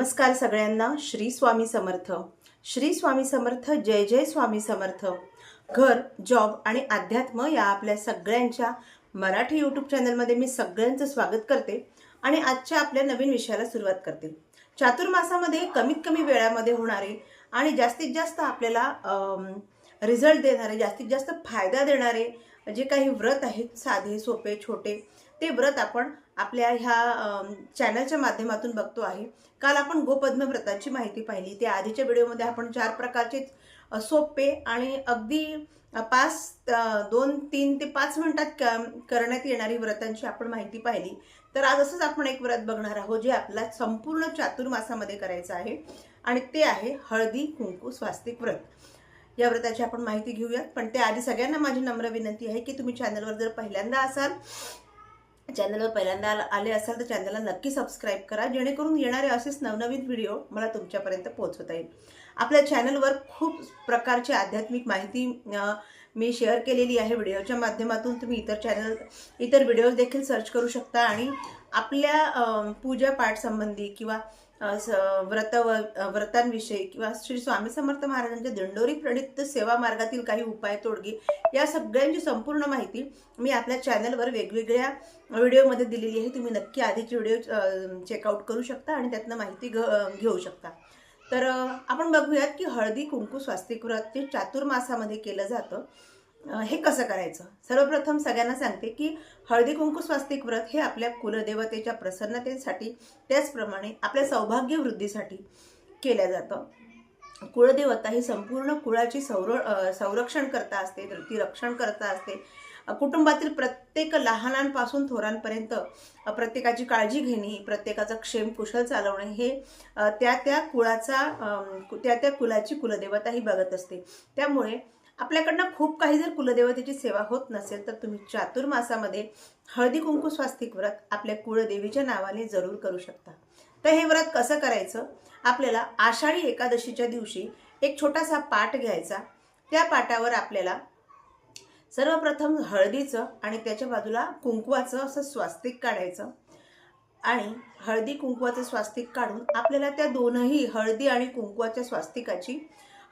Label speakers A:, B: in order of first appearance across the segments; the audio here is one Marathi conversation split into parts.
A: नमस्कार सगळ्यांना. श्री स्वामी समर्थ. श्री स्वामी समर्थ. जय जय स्वामी समर्थ. घर, जॉब आणि अध्यात्म या आपल्या सगळ्यांच्या मराठी यूट्यूब चॅनलमध्ये मी सगळ्यांचं स्वागत करते आणि आजच्या आपल्या नवीन विषयाला सुरुवात करते. चातुर्मासामध्ये कमीत कमी वेळामध्ये होणारे आणि जास्तीत जास्त आपल्याला रिझल्ट देणारे, जास्तीत जास्त फायदा देणारे जे काही व्रत आहेत, साधे सोपे छोटे, ते व्रत आपण आपल्या ह्या चॅनलच्या माध्यमातून बघतो आहे. काल आपण गोपद्म व्रताची माहिती पाहिली. त्या आधीच्या व्हिडिओमध्ये आपण 4 प्रकारचे सोपे आणि अगदी 2-3 ते 5 मिनिटात करण्यात येणारी व्रतांची आपण माहिती पाहिली. तर आज असंच आपण एक व्रत बघणार आहोत जे आपल्याला संपूर्ण चातुर्मासामध्ये करायचं आहे आणि ते आहे हळदी कुंकू स्वास्तिक व्रत. या व्रताची आपण माहिती घेऊयात, पण त्याआधी सगळ्यांना माझी नम्र विनंती आहे की तुम्ही चॅनलवर जर पहिल्यांदा आले असाल तर चॅनलला नक्की सबस्क्राईब करा, जेणेकरून येणारे असेच नवनवीन व्हिडिओ मला तुमच्यापर्यंत पोहोचवता येईल. आपल्या चॅनलवर खूप प्रकारची आध्यात्मिक माहिती मी शेअर केलेली आहे व्हिडिओच्या माध्यमातून. तुम्ही इतर व्हिडिओज देखील सर्च करू शकता आणि आपल्या पूजा पाठ संबंधी किंवा व्रतांविषयी किंवा श्री स्वामी समर्थ महाराजांच्या दिंडोरी प्रणित सेवा मार्गातील काही उपाय तोडगे या सगळ्यांची संपूर्ण माहिती मी आपल्या चॅनलवर वेगवेगळ्या व्हिडिओमध्ये दिलेली आहे. तुम्ही नक्की आधीचे व्हिडिओ चेकआउट करू शकता आणि त्यातनं माहिती घेऊ शकता. तर आपण बघूयात की हळदी कुंकू स्वास्तिक व्रत ते चातुर्मासामध्ये केलं जातं. हे कसं करायचं. सर्वप्रथम सगळ्यांना सांगते की हळदी कुंकू स्वास्तिक व्रत हे आपल्या कुलदेवतेच्या प्रसन्नतेसाठी, त्याचप्रमाणे आपल्या सौभाग्य वृद्धीसाठी केलं जातं. कुलदेवता ही संपूर्ण कुळाची संरक्षण करता असते, ती रक्षण करता असते. कुटुंबातील प्रत्येक लहानांपासून थोरांपर्यंत प्रत्येकाची काळजी घेणे, प्रत्येकाचा क्षेम कुशल चालवणे हे त्या कुलाची कुलदेवता ही बघत असते. त्यामुळे आपल्याकडनं खूप काही जर कुलदेवतेची सेवा होत नसेल तर तुम्ही चातुर्मासामध्ये हळदी कुंकू स्वास्तिक व्रत आपल्या कुळदेवीच्या नावाने जरूर करू शकता. तर हे व्रत कसं करायचं. आपल्याला आषाढी एकादशीच्या दिवशी एक छोटासा पाट घ्यायचा. त्या पाटावर आपल्याला सर्वप्रथम हळदीचं आणि त्याच्या बाजूला कुंकवाचं असं स्वास्तिक काढायचं आणि हळदी कुंकवाचं स्वास्तिक काढून आपल्याला त्या दोनही हळदी आणि कुंकवाच्या स्वास्तिकाची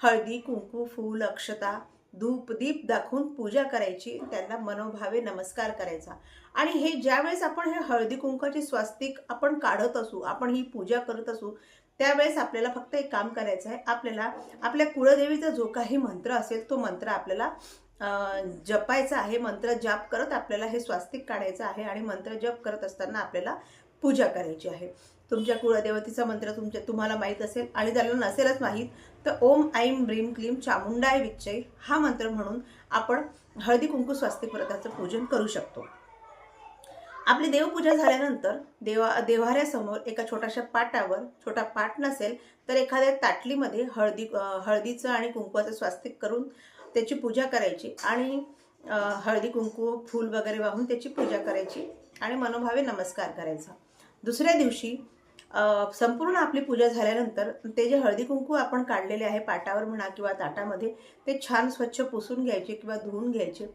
A: हळदी कुंकू फूल अक्षता धूप दीप दाखवून पूजा करायची, त्यांना मनोभावे नमस्कार करायचा. आणि हे ज्यावेळेस आपण हे हळदी कुंकवाचे स्वास्तिक आपण काढत असू, आपण ही पूजा करत असू, त्यावेळेस आपल्याला फक्त एक काम करायचं आहे. आपल्याला आपल्या कुळदेवीचा जो काही मंत्र असेल तो मंत्र आपल्याला जपायचा आहे. मंत्र जाप करत आपल्याला हे स्वास्तिक काढायचं आहे आणि मंत्र जप करत असताना आपल्याला पूजा करायची आहे. तुमच्या कुळदेवतेचा मंत्र तुम्हाला माहीत असेल आणि ज्याला नसेलच माहीत तर ओम ऐं ह्रीं क्लीं चामुंडाय विच्चय हा मंत्र म्हणून आपण हळदी कुंकू स्वास्तिक व्रताचं पूजन करू शकतो. आपली देवपूजा झाल्यानंतर देव्हाऱ्यासमोर एका छोट्याशा पाटावर, छोटा पाट नसेल तर एखाद्या ताटलीमध्ये हळदीचं आणि कुंकवाचं स्वास्तिक करून त्याची पूजा करायची आणि हळदी कुंकू फूल वगैरे वाहून त्याची पूजा करायची आणि मनोभावे नमस्कार करायचा. दुसऱ्या दिवशी संपूर्ण आपली पूजा झाल्यानंतर ते जे हळदी कुंकू आपण काढलेले आहे पाटावर म्हणा किंवा ताटामध्ये, ते छान स्वच्छ पुसून घ्यायचे किंवा धुवून घ्यायचे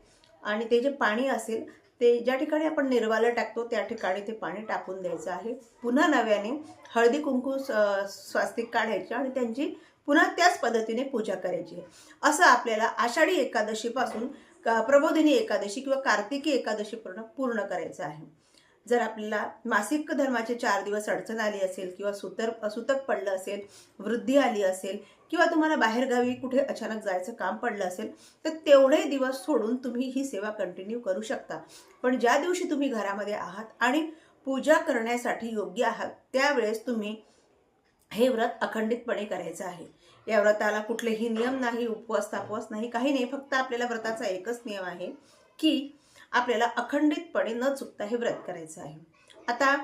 A: आणि ते जे पाणी असेल ते ज्या ठिकाणी आपण निर्वालं टाकतो त्या ठिकाणी ते पाणी टाकून द्यायचं आहे. पुन्हा नव्याने हळदी कुंकू स्वास्तिक काढायचे आणि त्यांची पुन्हा त्याच पद्धतीने पूजा करायची. असं आपल्याला आषाढी एकादशीपासून प्रबोधिनी एकादशी किंवा कार्तिकी एकादशी पूर्ण करायचं आहे. जर आपल्याला मासिक धर्माचे 4 दिवस अडचण आली असेल किंवा सुतक पडलं असेल, वृद्धी आली असेल किंवा तुम्हाला बाहेरगावी कुठे अचानक जायचं काम पडलं असेल तर तेवढे दिवस सोडून तुम्ही ही सेवा कंटिन्यू करू शकता. पण ज्या दिवशी तुम्ही घरामध्ये आहात आणि पूजा करण्यासाठी योग्य आहात त्यावेळेस तुम्ही हे व्रत अखंडितपणे करायचं आहे. या व्रताला कुठलेही नियम नाही, उपवास तापवास नाही, काही नाही. फक्त आपल्याला व्रताचा एकच नियम आहे की आपल्याला अखंडितपणे न चुकता हे व्रत करायचं आहे. आता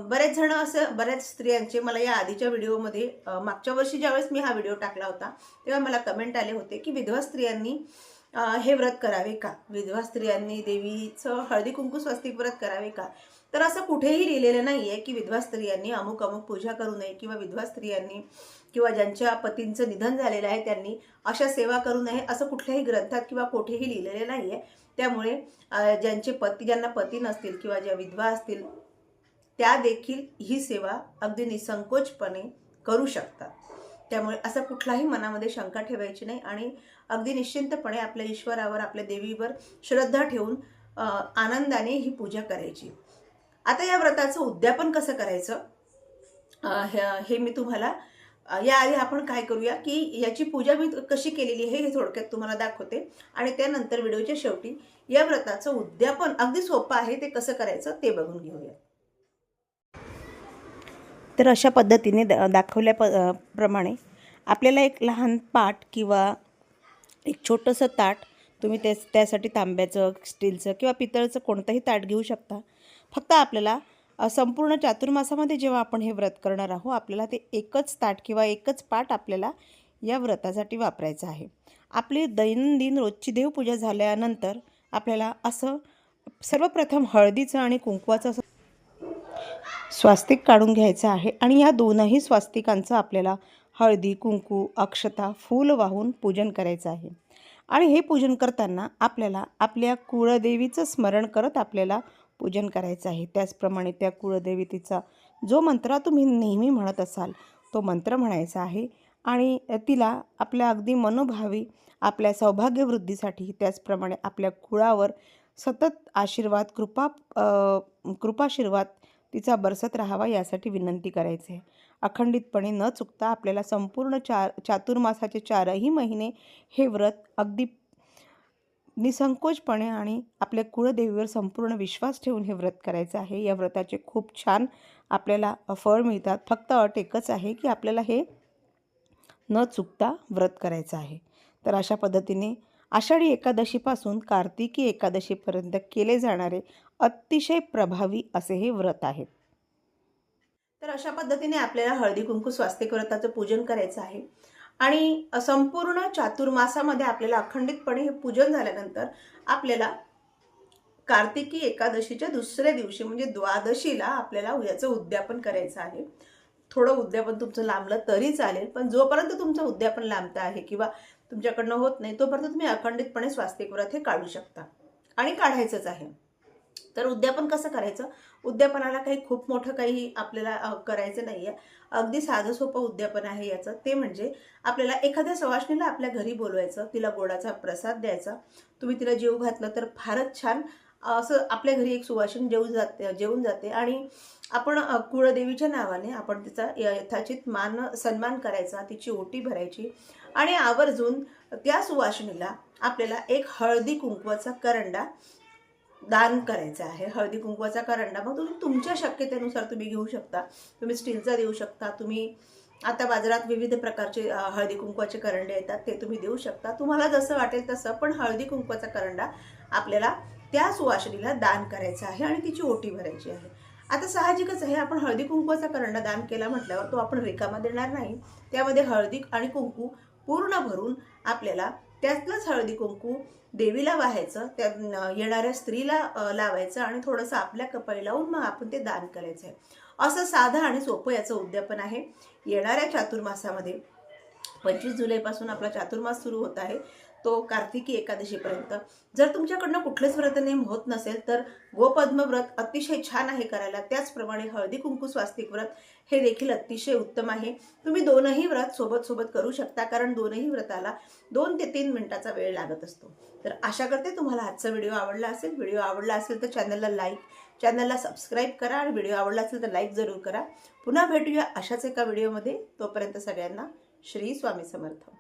A: बऱ्याच स्त्रियांचे मला या आधीच्या व्हिडिओमध्ये मागच्या वर्षी ज्यावेळेस मी हा व्हिडिओ टाकला होता तेव्हा मला कमेंट आले होते की विधवा स्त्रियांनी हे व्रत करावे का, विधवा स्त्रियांनी देवीचं हळदी कुंकू स्वास्तिक व्रत करावे का. तर असं कुठेही लिहिलेलं नाही आहे की विधवा स्त्रियांनी अमुक पूजा करू नये किंवा विधवा स्त्रियांनी किंवा ज्यांच्या पतींचं निधन झालेलं आहे त्यांनी अशा सेवा करू नये, असं कुठल्याही ग्रंथात किंवा कुठेही लिहिलेलं नाही आहे. त्यामुळे ज्यांना पती नसतील किंवा ज्या विधवा असतील त्या देखील ही सेवा अगदी निसंकोचपणे करू शकतात. त्यामुळे असा कुठलाही मनामध्ये शंका ठेवायची नाही आणि अगदी निश्चिंतपणे आपल्या ईश्वरावर, आपल्या देवीवर श्रद्धा ठेवून आनंदाने ही पूजा करायची. आता या व्रताचं उद्यापन कसं करायचं हे मी तुम्हाला याआधी आपण काय करूया की याची पूजा मी कशी केलेली आहे हे थोडक्यात तुम्हाला दाखवते आणि त्यानंतर व्हिडिओच्या शेवटी या व्रताचं उद्यापन अगदी सोपं आहे ते कसं करायचं ते बघून घेऊया. तर अशा पद्धतीने दाखवल्याप्रमाणे आपल्याला एक लहान पाट किंवा एक छोटंसं ताट, तुम्ही त्यासाठी तांब्याचं, स्टीलचं किंवा पितळचं कोणतंही ताट घेऊ शकता. फक्त आपल्याला संपूर्ण चातुर्मासामध्ये जेव्हा आपण हे व्रत करणार आहोत आपल्याला ते एकच ताट किंवा एकच पाट आपल्याला या व्रतासाठी वापरायचं आहे. आपली दैनंदिन रोजची देवपूजा झाल्यानंतर आपल्याला असं सर्वप्रथम हळदीचं आणि कुंकवाचं असं स्वास्तिक काढून घ्यायचं आहे आणि या दोनही स्वास्तिकांचं आपल्याला हळदी, कुंकू, अक्षता, फूल वाहून पूजन करायचं आहे. आणि हे पूजन करताना आपल्याला आपल्या कुळदेवीचं स्मरण करत आपल्याला पूजन करायचं आहे. त्याचप्रमाणे त्या कुळदेवतेचा जो मंत्र तुम्ही नेहमी म्हणत असाल तो मंत्र म्हणायचा आहे आणि तिला आपल्या अगदी मनोभावी आपल्या सौभाग्यवृद्धीसाठी, त्याचप्रमाणे आपल्या कुळावर सतत आशीर्वाद, कृपाशीर्वाद तिचा बरसत राहावा यासाठी विनंती करायची आहे. अखंडितपणे न चुकता आपल्याला संपूर्ण चातुर्मासाचे 4ही महिने हे व्रत अगदी निसंकोचपणे आणि आपल्या कुळदेवीवर संपूर्ण विश्वास ठेवून हे व्रत करायचं आहे. या व्रताचे खूप छान आपल्याला फळ मिळतात. फक्त अट एकच आहे की आपल्याला हे न चुकता व्रत करायचं आहे. तर अशा पद्धतीने आषाढी एकादशीपासून कार्तिकी एकादशीपर्यंत केले जाणारे अतिशय प्रभावी असे हे व्रत आहे. तर अशा पद्धतीने आपल्याला हळदी कुंकू स्वास्तिक व्रताचं पूजन करायचं आहे आणि संपूर्ण चातुर्मासामध्ये आपल्याला अखंडितपणे हे पूजन झाल्यानंतर आपल्याला कार्तिकी एकादशीच्या दुसऱ्या दिवशी म्हणजे द्वादशीला आपल्याला याचं उद्यापन करायचं आहे. थोडं उद्यापन तुमचं लांबलं तरी चालेल, पण जोपर्यंत तुमचं उद्यापन लांबतं आहे किंवा तुमच्याकडनं होत नाही तोपर्यंत तुम्ही अखंडितपणे स्वास्तिक व्रत हे काढू शकता आणि काढायचंच आहे. तर उद्यापन कसं करायचं? उद्यापनाला काही खूप मोठं काही आपल्याला करायचं नाही आहे. अगदी साधं सोपं उद्यापन आहे याचं. ते म्हणजे आपल्याला एखाद्या सवाष्णीला आपल्या घरी बोलवायचं, तिला गोडाचा प्रसाद द्यायचा. तुम्ही तिला जेवू घातलं तर फारच छान असं आपल्या घरी एक सुवासिनी जेवून जाते आणि आपण कुळदेवीच्या नावाने आपण तिचा यथाचित सन्मान करायचा, तिची ओटी भरायची आणि आवर्जून त्या सुवासिनीला आपल्याला एक हळदी कुंकवाचा करंडा दान करायचं आहे. हळदी कुंकवाचा करंडा मग तुम्ही तुमच्या शक्यतेनुसार तुम्ही घेऊ शकता. तुम्ही स्टीलचा देऊ शकता, तुम्ही आता बाजारात विविध प्रकारचे हळदी कुंकवाचे करंडे येतात ते तुम्ही देऊ शकता. तुम्हाला जसं वाटेल तसं, पण हळदी कुंकवाचा करंडा आपल्याला त्या सुवासिनीला दान करायचा आहे आणि तिची ओटी भरायची आहे. आता साहजिकच आहे, आपण हळदी कुंकवाचा करंडा दान केला म्हटल्यावर तो आपण रिकामा देणार नाही. त्यामध्ये हळदी आणि कुंकू पूर्ण भरून आपल्याला त्यातलंच हळदी कुंकू देवीला वाहायचं, त्या येणाऱ्या स्त्रीला लावायचं आणि थोडंसं आपल्या कपाळी लावून मग आपण ते दान करायचं आहे. असं साधं आणि सोपं याचं उद्यापन आहे. येणाऱ्या चातुर्मासामध्ये 25 जुलैपासून आपला चातुर्मास सुरू होत आहे, तो कार्तिकी एकादशीपर्यंत. जर तुमच्याकडनं कुठलेच व्रतनेम होत नसेल तर गोपद्म व्रत अतिशय छान आहे करायला. त्याचप्रमाणे हळदी कुंकू स्वास्तिक व्रत हे देखील अतिशय उत्तम आहे. तुम्ही दोनही व्रत सोबत करू शकता, कारण दोनही व्रताला 2 ते 3 मिनिटाचा वेळ लागत असतो. तर आशा करते तुम्हाला आजचा व्हिडिओ आवडला असेल. व्हिडिओ आवडला असेल तर चॅनलला सबस्क्राईब करा आणि व्हिडिओ आवडला असेल तर लाईक जरूर करा. पुन्हा भेटूया अशाच एका व्हिडिओमध्ये. तोपर्यंत सगळ्यांना श्री स्वामी समर्थ.